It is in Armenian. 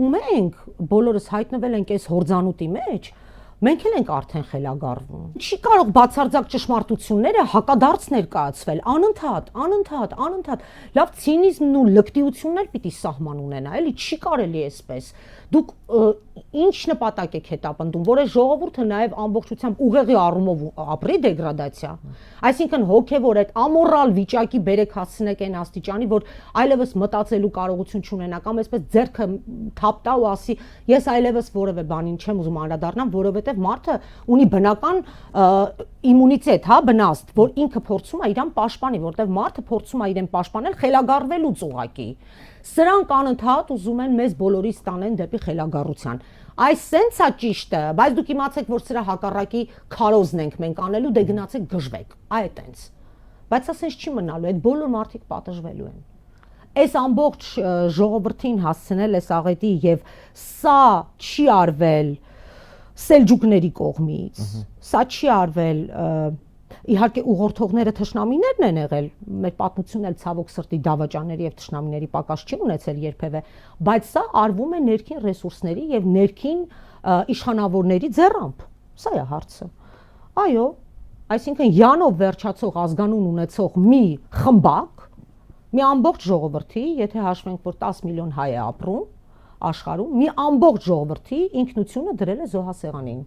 ու մենք բոլորս հայտնվել ենք այս հորձանուտի մեջ, մենք էլ ենք արդեն խելագարվում։ Չի կարող բացարձակ ճշմարտությունները հակադարձ ներկայացվել, անընդհատ։ Լավ, ցինիզմն ու լկտիությունն էլ պիտի սահման ունենա, էլի չի կարելի այսպես։ Դուք ինչ նպատակ եք հետապնդում, որ այս ժողովուրդը նաև ամբողջությամբ ուղեղի առումով ապրի դեգրադացիա, այսինքն հոգևոր այդ ամորալ վիճակի բերեք հասցնեք այն աստիճանի, որ այլևս մտածելու կարողություն չունենա կամ այսպես ձեռքը թափտա ու ասի ես այլևս որևէ բանին չեմ ուզում անդրադառնամ, որովհետև մարդը ունի բնական իմունիտետ, հա, բնաստ, որ ինքը փորձում է իրան պաշտպանի, որովհետև մարդը փորձում է իրեն պաշտպանել խելագարվելուց ուղակի։ Սրանք անընդհատ ուզում են մեզ բոլորիս տանեն դեպի խելագարության։ Այս սենց է ճիշտը, բայց դուք իմացեք, որ սրա հակառակի քարոզն ենք մենք անելու, դե գնացեք գժվեք, այդտենց։ Բայց ասենց չի մնալու, այդ բոլոր մարդիկ պատժվելու են։ Այս ամբողջ ժողովրդին հասցնել այս աղետի եւ սա չի արվել սելջուկների կողմից, սա չի արվել իհարկե ուղղորդողները թշնամիներն են եղել, մեր պատմությունն էլ ցավոք սրտի դավաճանների եւ թշնամիների պակաս չի ունեցել երբևէ, բայց սա արվում է ներքին ռեսուրսների եւ ներքին իշխանավորների ձեռամբ։ Սա է հարցը։ Այո, այսինքն յանով վերջացող ազգանուն ունեցող մի խմբակ, մի ամբողջ ժողովրդի, եթե հաշվենք, որ 10 միլիոն հայ է ապրում աշխարհում, մի ամբողջ ժողովրդի ինքնությունը դրել է զոհասեղանին։